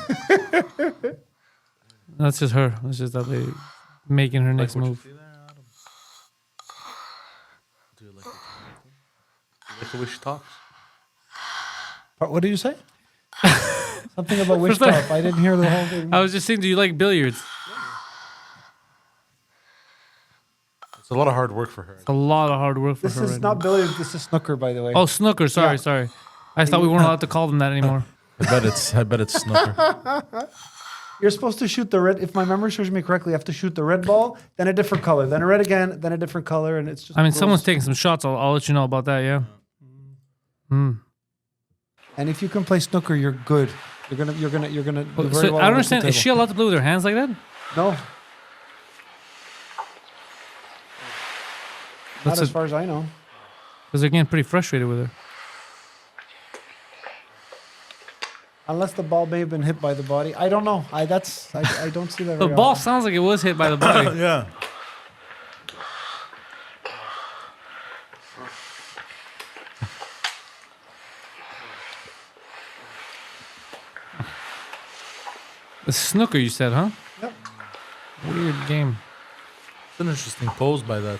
That's just her. That's just that lady making her next move. Do you like the way she talks? What did you say? Something about wish top. I didn't hear the whole thing. I was just saying, do you like billiards? It's a lot of hard work for her. It's a lot of hard work for This her. is right not now. billiards. This is snooker, by the way. Oh, snooker. Sorry, Yeah. sorry. I thought we weren't allowed to call them that anymore. I bet it's snooker. You're supposed to shoot the red. If my memory serves me correctly, you have to shoot the red ball, then a different color, then a red again, then a different color, and it's just. I mean, gross. someone's taking some shots. I'll let you know about that. Yeah. And if you can play snooker, you're good. You're gonna do very So well I on don't the understand. Is table. she allowed to play with her hands like that? No, not That's as a- far as I know. Because they're getting pretty frustrated with her. Unless the ball may have been hit by the body. I don't know. I don't see that. The very ball often. sounds like it was hit by the body. Yeah. The snooker, you said, huh? Yep. Weird game. It's an interesting pose by that.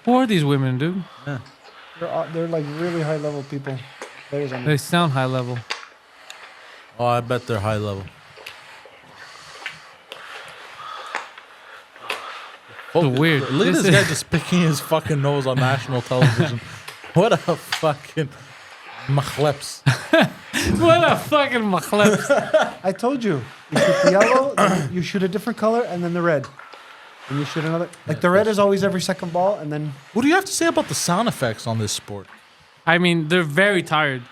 Who are these women, dude? They're like really high level people. Players on They sound high level. Oh, I bet they're high level. So weird. Look at This this guy is- just picking his fucking nose on national television. What a fucking machleps. What a fucking machleps. I told you. You shoot the yellow, then you shoot a different color, and then the red. And you shoot another. Like the red is always every second ball, and then What do you have to say about the sound effects on this sport? I mean, they're very tired.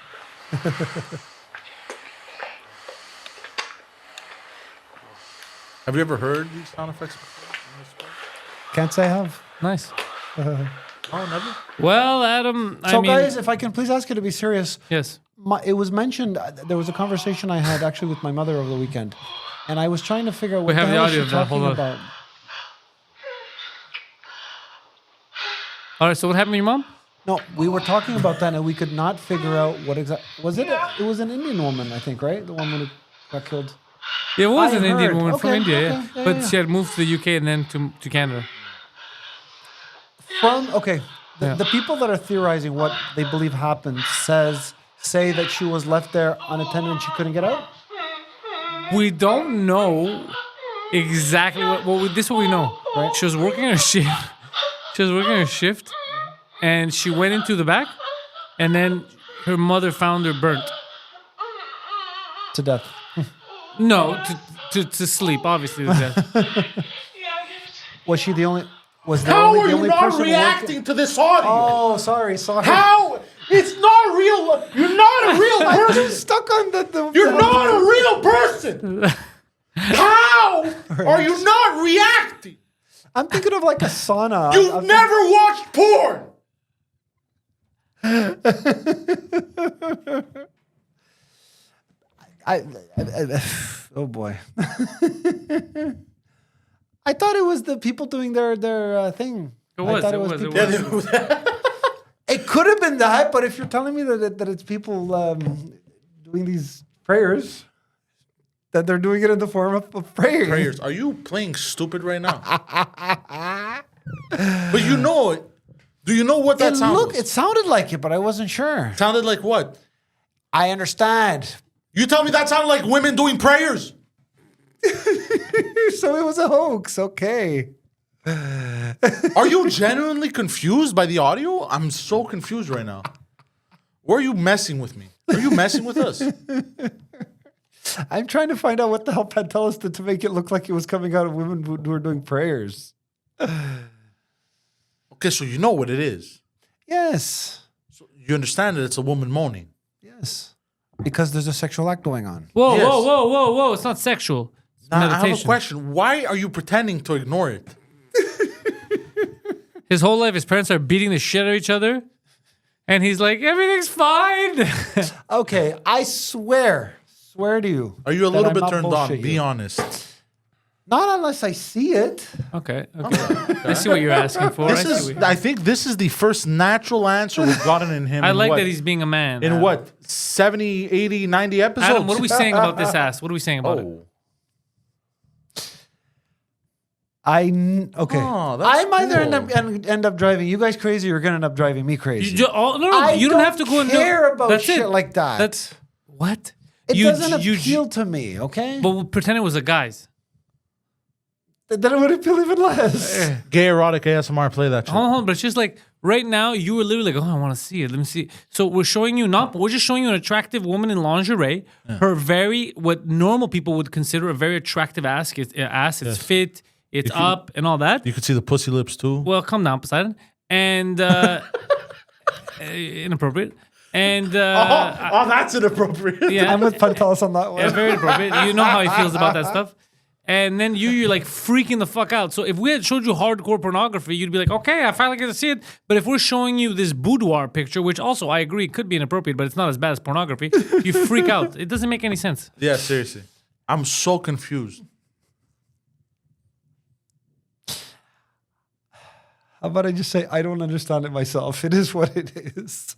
Have you ever heard these sound effects before in this sport? can't say I have. Nice. Oh, never? Well, Adam, So I mean, guys, if I can please ask you to be serious, yes. it was mentioned. There was a conversation I had actually with my mother over the weekend, and I was trying to figure out what have the the hell is audio she of that. talking Hold on. about. All right, so what happened to your mom? No, we were talking about that, and we could not figure out what exactly was it. It was an Indian woman, I think, right? The woman who got killed. It was I an Indian heard. woman from Okay, India, okay, yeah. yeah, But yeah. she had moved to the UK and then to Canada. The people that are theorizing what they believe happened say that she was left there unattended and she couldn't get out. We don't know exactly this is what we know. Right. She was working a shift. She was working a shift, and she went into the back, and then her mother found her burnt. To death. No, to sleep, obviously. To death. Was she the only? Was there How only are the you only not person reacting to this audio? Oh, sorry. How? It's not real. You're not a real I'm person. just stuck on the You're not a real person. How are you not reacting? I'm thinking of like a sauna. You've never watched porn. Oh boy. I thought it was the people doing their thing. It was, I thought it was, people. it was. It could have been that, but if you're telling me that it's people doing these prayers, that they're doing it in the form of praying. Prayers. Are you playing stupid right now? But you know it. Do you know what that sound was? It sounded like it, but I wasn't sure. Sounded like what? I understand. You tell me that sounded like women doing prayers. So it was a hoax. Okay. Are you genuinely confused by the audio? I'm so confused right now. Or are you messing with me? Are you messing with us? I'm trying to find out what the hell Pantelis did to make it look like it was coming out of women who were doing prayers. Okay, so you know what it is. Yes. You understand that it's a woman moaning. Yes. Because there's a sexual act going on. Whoa, Yes. whoa! It's not sexual. It's Now, I have a meditation. question. Why are you pretending to ignore it? His whole life, his parents are beating the shit out of each other, and he's like, everything's fine. Okay, I swear to you. Are you a that little I'm bit not turned on? bullshit Be you. honest. Not unless I see it. Okay. I see what you're asking for. This is. I think this is the first natural answer we've gotten in him. I in like what? that he's being a man. In Adam. what? 70, 80, 90 episodes? Adam, what are we saying about this ass? What are we saying about it? Oh. Okay. Oh, that's I might either cool. end up driving you guys crazy, or you're gonna end up driving me crazy. No, you don't have to go and care about That's shit it. like that. That's what It doesn't appeal to me. Okay. But we'll pretend it was a guy's. Then it would appeal even less. Gay erotic ASMR, play that shit. Hold on, but it's just like right now you were literally like, oh, I want to see it. Let me see. So we're showing you we're just showing you an attractive woman in lingerie. Her what normal people would consider a very attractive ass. It's fit, it's up, and all that. You could see the pussy lips too. Well, come down, Poseidon. And inappropriate. And that's inappropriate. yeah, I'm with Pantelis on that one. yeah, very inappropriate. You know how he feels about that stuff. and then you're like freaking the fuck out. So if we had showed you hardcore pornography, you'd be like, okay, I finally get to see it. But if we're showing you this boudoir picture, which also I agree could be inappropriate, but it's not as bad as pornography, you freak out. It doesn't make any sense. Yeah, seriously. I'm so confused. How about I just say I don't understand it myself? It is what it is.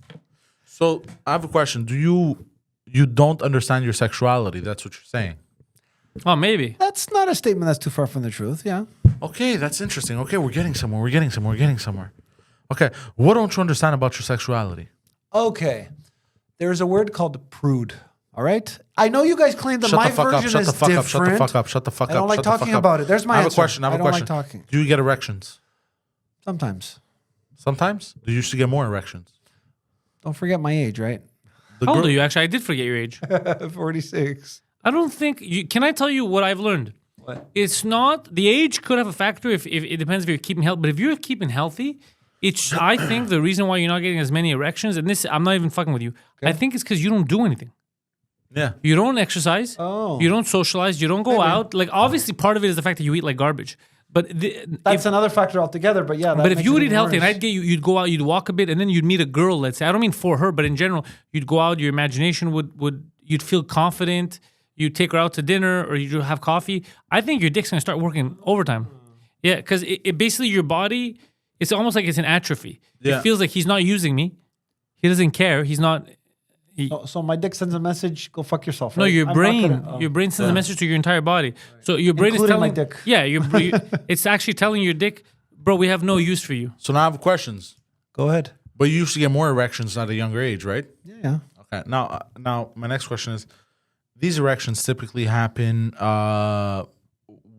So I have a question. Do you don't understand your sexuality? That's what you're saying. Oh, maybe. That's not a statement that's too far from the truth. Yeah. Okay, that's interesting. Okay, we're getting somewhere. Okay, what don't you understand about your sexuality? Okay. There's a word called prude. All right. I know you guys claim that my version is different. Shut the fuck up. Shut the fuck up. I don't like talking about it. There's my I have answer. a question. I don't like talking. Do you get erections? Sometimes. Sometimes? Do you used to get more erections? Don't forget my age, right? How old are you? Actually, I did forget your age. 46. I don't think you can. I tell you what I've learned. What? It's not the age could have a factor if it depends if you're keeping healthy. But if you're keeping healthy, it's I think the reason why you're not getting as many erections, and this I'm not even fucking with you. I think it's because you don't do anything. Yeah. You don't exercise. Oh. You don't socialize. You don't go out. Like obviously, part of it is the fact that you eat like garbage. But That's another factor altogether. But yeah. but if you would eat healthy, and I'd get you, you'd go out, you'd walk a bit, and then you'd meet a girl. Let's say I don't mean for her, but in general, you'd go out. Your imagination would you'd feel confident. You'd take her out to dinner, or you'd have coffee. I think your dick's gonna start working overtime. Yeah, because it basically your body. It's almost like it's an atrophy. Yeah. It feels like he's not using me. He doesn't care. He's not. So my dick sends a message. Go fuck yourself. No, Right? your I'm not brain. gonna- Your brain sends a message to your entire body. So your brain is Including telling. my dick. Yeah, it's actually telling your dick, bro. We have no use for you. So now I have questions. Go ahead. But you used to get more erections at a younger age, right? Yeah. Okay. Now my next question is: these erections typically happen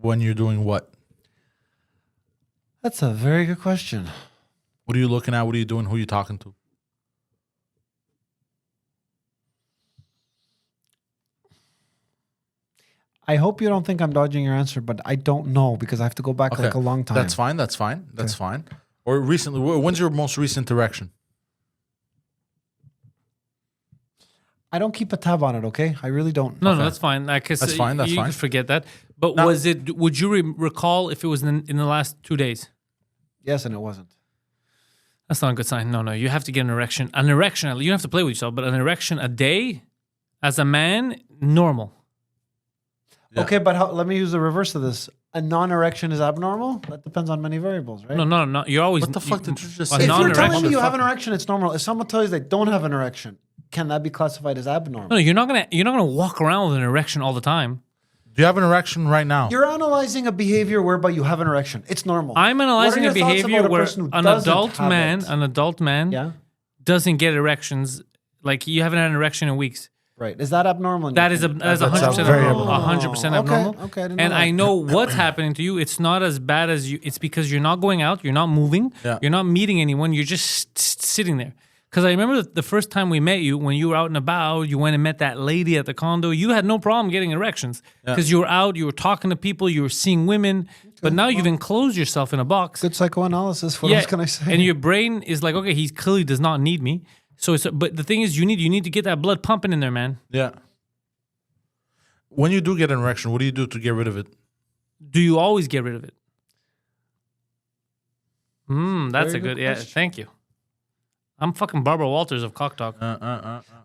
when you're doing what? That's a very good question. What are you looking at? What are you doing? Who are you talking to? I hope you don't think I'm dodging your answer, but I don't know because I have to go back like a long time. That's fine. That's fine. Or recently, when's your most recent erection? I don't keep a tab on it, okay? I really don't. No, that's fine. That's fine, that's you fine. can forget that. But Now- was it? Would you recall if it was in the last 2 days? Yes, and it wasn't. That's not a good sign. No, you have to get an erection. An erection. You don't have to play with yourself, but an erection a day, as a man, normal. Yeah. Okay, but let me use the reverse of this. A non-erection is abnormal? That depends on many variables, right? No. You're always. What the fuck did you just a say? If you're non-erection- telling me you have an erection, it's normal. If someone tells you they don't have an erection, can that be classified as abnormal? No, you're not gonna walk around with an erection all the time. Do you have an erection right now? You're analyzing a behavior whereby you have an erection. It's normal. I'm analyzing a What are your thoughts behavior about a where person who an doesn't adult man, Yeah, doesn't get erections. Like you haven't had an erection in weeks. right. Is that abnormal? in your That is opinion? 100% very abnormal. abnormal. 100% Okay, abnormal. okay, I didn't know And that. I know what's happening to you. It's not as bad as you. It's because you're not going out. You're not moving. Yeah. You're not meeting anyone. You're just sitting there. Because I remember the first time we met you, when you were out and about, you went and met that lady at the condo. You had no problem getting erections because you were out. You were talking to people. You were seeing women. But now you've enclosed yourself in a box. Good psychoanalysis. What else can I say? And your brain is like, okay, he clearly does not need me. So but the thing is, you need to get that blood pumping in there, man. Yeah. When you do get an erection, what do you do to get rid of it? Do you always get rid of it? That's Very a good. good Yeah, question. thank you. I'm fucking Barbara Walters of Cock Talk.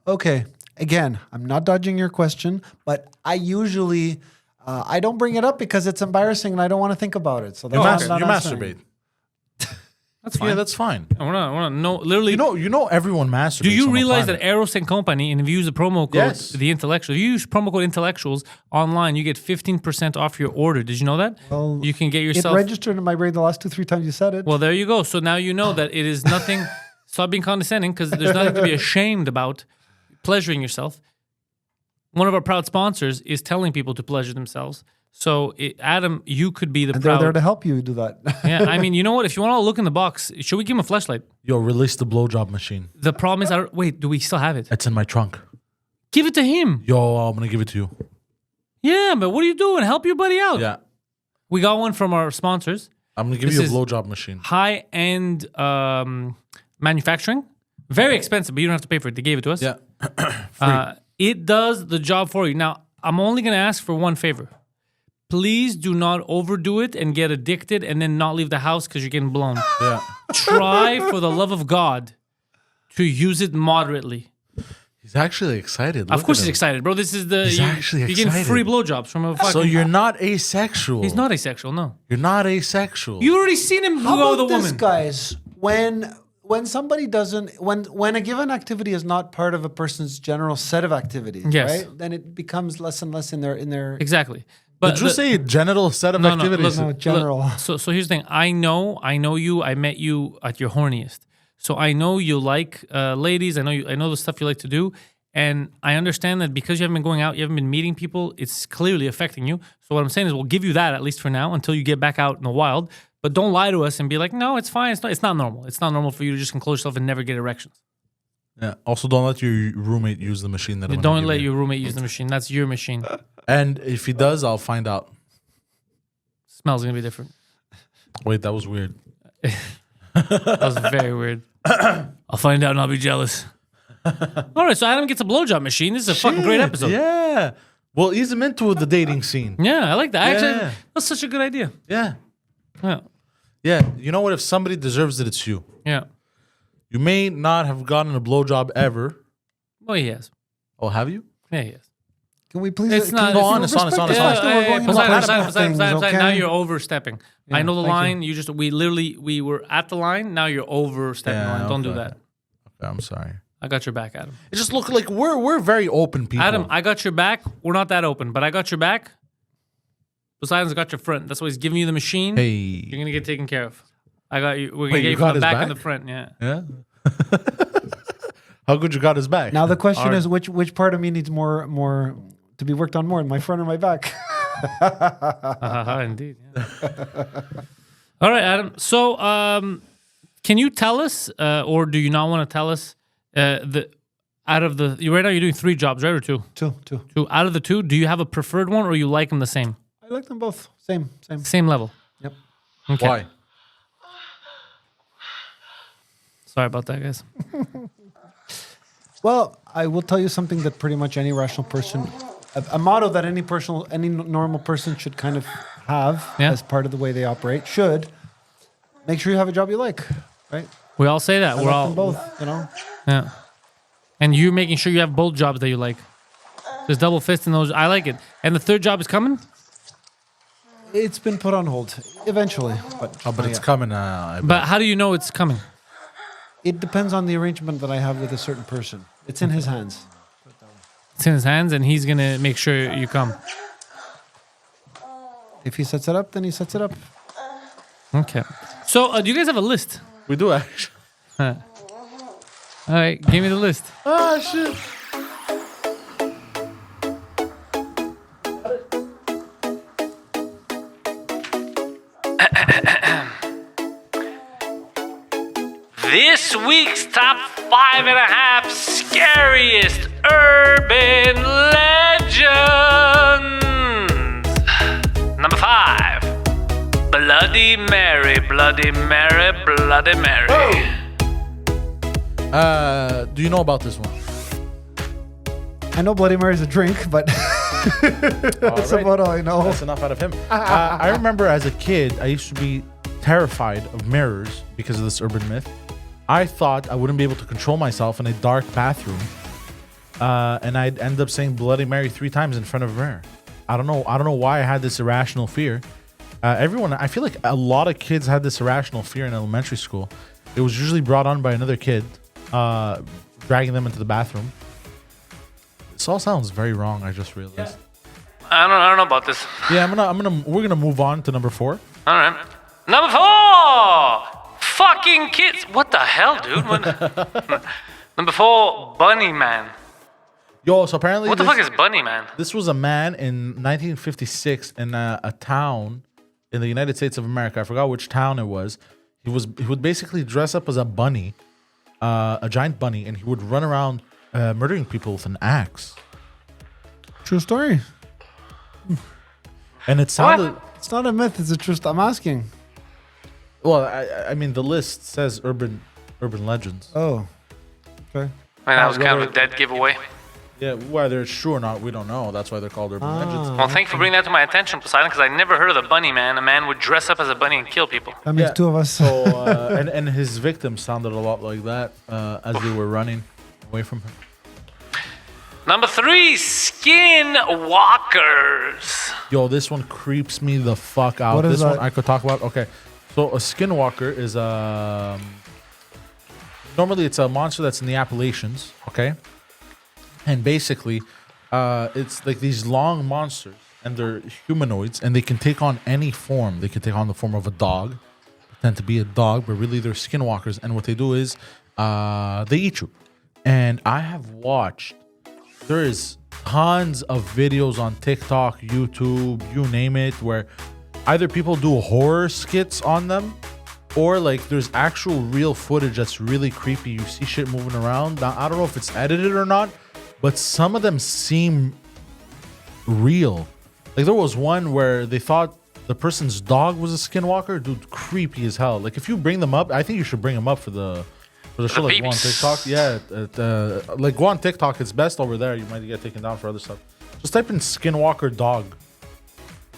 Okay. Again, I'm not dodging your question, but I usually I don't bring it up because it's embarrassing and I don't want to think about it. So You, that's why I'm you not answering. masturbate. That's fine. Yeah, that's fine. We're not. No, literally. You know everyone masturbates. do you on the realize planet. that Eros and Company, and if you use the promo code Yes. the Intellectuals, you use promo code Intellectuals online, you get 15% off your order. Did you know that? Well, You can get It yourself. registered in my brain the last 2-3 times you said it. Well, there you go. So now you know that it is nothing. Stop being condescending because there's nothing to be ashamed about. Pleasuring yourself. One of our proud sponsors is telling people to pleasure themselves. So, Adam, you could be the and they're proud. there to help you do that. Yeah, I mean, you know what? If you want to look in the box, should we give him a flashlight? Yo, release the blowjob machine. The problem is, wait, do we still have it? It's in my trunk. Give it to him. Yo, I'm gonna give it to you. Yeah, but what are you doing? Help your buddy out. Yeah, We got one from our sponsors. I'm gonna give This you a is- blowjob machine. High-end manufacturing. Very expensive, but you don't have to pay for it. They gave it to us. Yeah, It does the job for you. Now, I'm only going to ask for one favor. please do not overdo it and get addicted and then not leave the house because you're getting blown. Yeah. Try, for the love of God, to use it moderately. He's actually excited. Of Look course at he's him. excited, bro. This is the... He's actually You're getting excited. free blowjobs from a fucking... So you're not asexual. He's not asexual, no. You're not asexual. You already seen him How go about with a this, woman. guys? When somebody doesn't, when a given activity is not part of a person's general set of activities, Yes. right? Then it becomes less and less in their. Exactly. But Did you say genital set of No, activities? No, general. So here's the thing. I know you. I met you at your horniest. So I know you like ladies. I know the stuff you like to do, and I understand that because you haven't been going out, you haven't been meeting people. It's clearly affecting you. So what I'm saying is, we'll give you that at least for now until you get back out in the wild. But don't lie to us and be like, no, it's fine. It's not normal. It's not normal for you to just enclose yourself and never get erections. Yeah. Also, don't let your roommate use the machine that I'm gonna Don't give let you. your roommate use the machine. That's your machine. And if he does, I'll find out. Smells gonna be different. Wait, that was weird. That was very weird. I'll find out and I'll be jealous. All right, so Adam gets a blowjob machine. This is a fucking great Shit, episode. Yeah. Well, ease him into the dating scene. Yeah, I like that. Actually, Yeah. that's such a good idea. Yeah. Yeah. Yeah. You know what? If somebody deserves it, it's you. Yeah. You may not have gotten a blowjob ever. Well, he has. Oh, have you? Yeah, he has. Can we please? It's can not- we it's- honest, respect honest, the honest. fact that we're going into Poseidon, personal Poseidon, things, Poseidon, now okay? you're overstepping. I know the thank line. We were at the line. Now you're overstepping the Yeah, line. Don't do okay. that. Okay, I'm sorry. I got your back, Adam. It just look like we're very open people. Adam, I got your back. We're not that open, but I got your back. Poseidon's got your front. That's why he's giving you the machine. Hey. You're gonna get taken care of. I got you. We're gonna Wait, get you you from got the his back, back? and the front. Yeah. Yeah. How good you got his back? Now the question Alright. is, which part of me needs more to be worked on more, my front or my back? Indeed. Yeah. All right, Adam. So, can you tell us, or do you not want to tell us, right now you're doing 3 jobs, right, or 2? Two. Two. Out of the 2, do you have a preferred one, or you like them the same? I like them both. Same. Same level. Yep. Okay. Why? Sorry about that, guys. Well, I will tell you something that pretty much any rational person, a motto that any normal person should kind of have Yeah. as part of the way they operate. Should make sure you have a job you like, right? We all say that. I We're like all them both. You know. Yeah. And you're making sure you have both jobs that you like. There's double fist in those. I like it. And the 3rd job is coming? It's been put on hold eventually, but Oh, but not it's yet. coming. But how do you know it's coming? It depends on the arrangement that I have with a certain person. It's in his hands. It's in his hands, and he's going to make sure you come. If he sets it up, then he sets it up. Okay. So, do you guys have a list? we do actually. All right, give me the list. Ah, shit. This week's top 5.5 scariest urban legends. Number 5. Bloody Mary, Bloody Mary, Bloody Mary. Do you know about this one? I know Bloody Mary's a drink, but that's right. about all I know. That's enough out of him. I remember as a kid, I used to be terrified of mirrors because of this urban myth. I thought I wouldn't be able to control myself in a dark bathroom, and I'd end up saying Bloody Mary 3 times in front of a mirror. I don't know why I had this irrational fear. I feel like a lot of kids had this irrational fear in elementary school. It was usually brought on by another kid, dragging them into the bathroom. This all sounds very wrong. I just realized. I don't know about this. Yeah, we're gonna move on to number 4. All right. Number 4. Fucking kids. What the hell, dude? Number 4. Bunny Man. Yo, so apparently What the fuck is Bunny Man? this was a man in 1956 in a town in the United States of America. I forgot which town it was. He would basically dress up as a bunny, a giant bunny, and he would run around murdering people with an axe. True story. And it sounded It's not a myth. It's a true. I'm asking. well. I mean, the list says urban legends. Oh, okay. Man, that was kind of a dead giveaway. Yeah, whether it's true or not, we don't know. That's why they're called urban legends. Well, thank you for bringing that to my attention, Poseidon, because I never heard of the bunny man. A man would dress up as a bunny and kill people. That makes two of us. So, and his victims sounded a lot like that as they were running away from him. Number 3, skinwalkers. Yo, this one creeps me the fuck out. What is This one that? I could talk about. Okay, so a skinwalker is normally it's a monster that's in the Appalachians. Okay, and basically, it's like these long monsters, and they're humanoids, and they can take on any form. They can take on the form of a dog, pretend to be a dog, but really they're skinwalkers. And what they do is they eat you. And I have watched. There is tons of videos on TikTok, YouTube, you name it, where either people do horror skits on them, or like there's actual real footage that's really creepy. You see shit moving around. Now, I don't know if it's edited or not, but some of them seem real. Like there was one where they thought the person's dog was a skinwalker. Dude, creepy as hell. Like if you bring them up, I think you should bring them up for the show. Like go on peeps. TikTok. Yeah, like go on TikTok. It's best over there. You might get taken down for other stuff. Just type in skinwalker dog.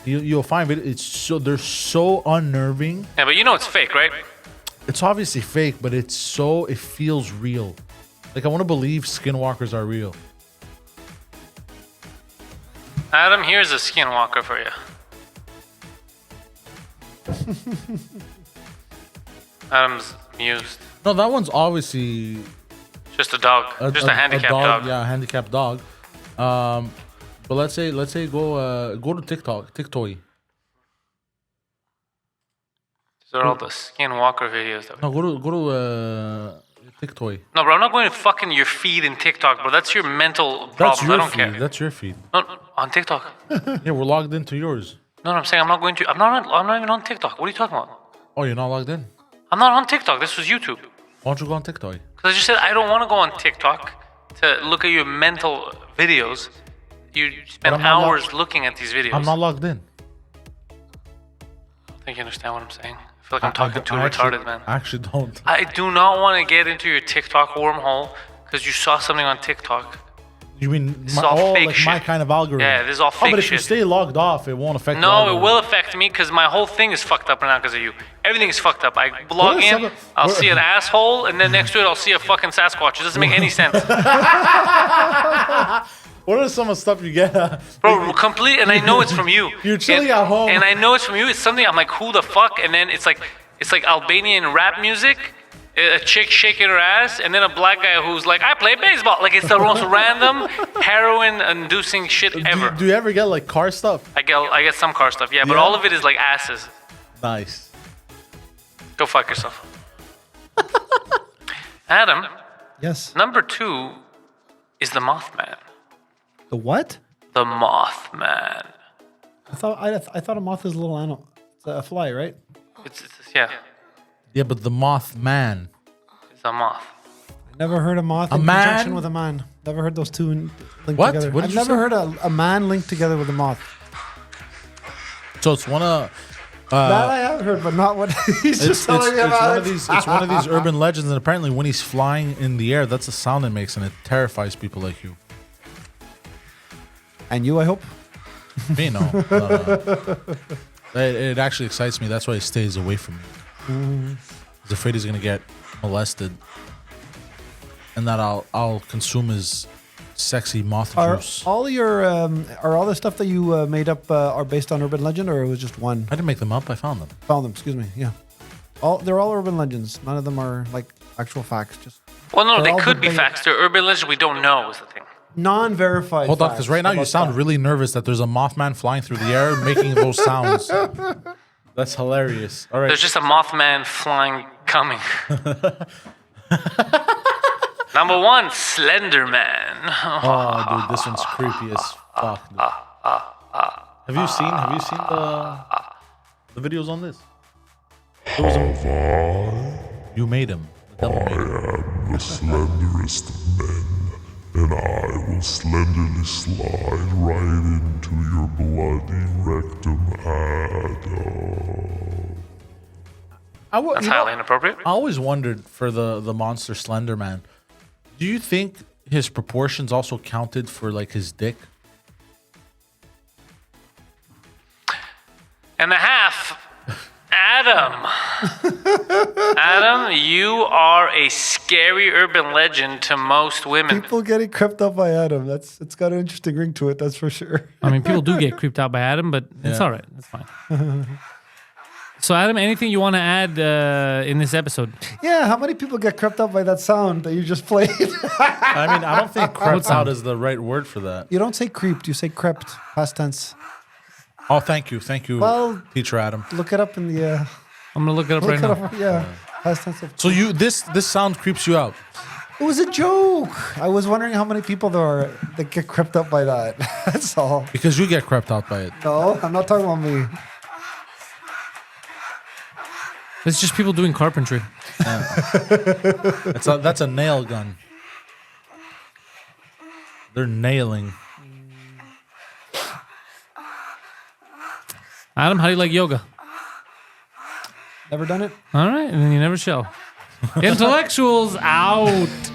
You'll find it. They're so unnerving. Yeah, but you know it's fake, right? It's obviously fake, but it feels real. Like I want to believe skinwalkers are real. Adam, here's a skinwalker for you. Adam's mused. No, that one's obviously Just a dog. Just a handicapped dog. Yeah, a handicapped dog. But let's say go to TikTok. These are all the skinwalker videos. No, go to TikTok. No, bro, I'm not going to fucking your feed in TikTok, bro. That's your mental problem. That's I your don't feed. care. That's your feed. No, on TikTok. Yeah, we're logged into yours. No, I'm saying I'm not going to. I'm not even on TikTok. What are you talking about? Oh, you're not logged in. I'm not on TikTok. This was YouTube. Why don't you go on TikTok? Because I just said I don't want to go on TikTok to look at your mental videos. You spend I'm not hours looking at these videos. I'm not logged in. I think you understand what I'm saying. I feel like I'm talking too retarded, man. I actually don't. I do not want to get into your TikTok wormhole because you saw something on TikTok. You mean is all fake like shit. my kind of algorithm? Yeah, this is all Oh, fake but if you shit. stay logged off, it won't affect. the No, it algorithm. will affect me because my whole thing is fucked up right now because of you. Everything is fucked up. I log is in, some- I'll what- see an asshole, and then next to it I'll see a fucking Sasquatch. It doesn't make any sense. What are some of the stuff you get? Bro, complete, and I know it's from you. You're chilling and, at home. And I know it's from you. It's something I'm like, who the fuck? And then it's like Albanian rap music, a chick shaking her ass, and then a black guy who's like, I play baseball. Like it's the most random heroin-inducing shit ever. Do you ever get like car stuff? I get some car stuff, yeah, but Yeah? all of it is like asses. Nice. Go fuck yourself. Adam, Yes. number 2 is the Mothman. The what? The Mothman. I thought a moth is a little animal. It's a fly, right? It's yeah, Yeah, but the Mothman. it's a moth. Never heard a moth in man? conjunction with a man. Never heard those two linked What? together. What did I've you never say? heard a man linked together with a moth. So it's one of. That I have heard, but not what he's just telling me about. It's one of these urban legends, and apparently when he's flying in the air, that's the sound it makes, and it terrifies people like you. And you, I hope. Me, no. It actually excites me. That's why he stays away from me. He's afraid he's gonna get molested, and that I'll consume his sexy moth Are juice. all the stuff that you made up are based on urban legend, or it was just one? I didn't make them up. I found them. Found them. Excuse me. Yeah. They're all urban legends. None of them are like actual facts. Just Well, no, They're they all could be debated. facts. They're urban legends we don't know is the thing. non-verified. Hold on, facts. because right now How you about sound that? really nervous that there's a Mothman flying through the air making those sounds. That's hilarious. All right. There's just a Mothman flying coming. Number 1, Slender Man. Oh, dude, this one's creepy as fuck. Dude. Have you seen the videos on this? You made him. The devil made him. The slenderest of men, and I will slenderly slide right into your bloody rectum, Adam. That's highly inappropriate. I always wondered for the monster Slender Man. Do you think his proportions also counted for like his dick? And a half. Adam. Adam, you are a scary urban legend to most women. People getting crept up by Adam. It's got an interesting ring to it, that's for sure. I mean, people do get creeped out by Adam, but it's all right. It's fine. So, Adam, anything you want to add in this episode? Yeah, how many people get crept up by that sound that you just played? I mean, I don't think crept out is the right word for that. You don't say creeped, you say crept, past tense. Oh, thank you. Thank you, Well, Teacher Adam. Look it up in the... I'm going to look it up right now. Yeah, past tense of... So this sound creeps you out? It was a joke. I was wondering how many people there are that get crept up by that. That's all. Because you get crept out by it. No, I'm not talking about me. It's just people doing carpentry. That's a nail gun. They're nailing. Adam, how do you like yoga? Never done it? All right, and then you never shall. Intellectuals out.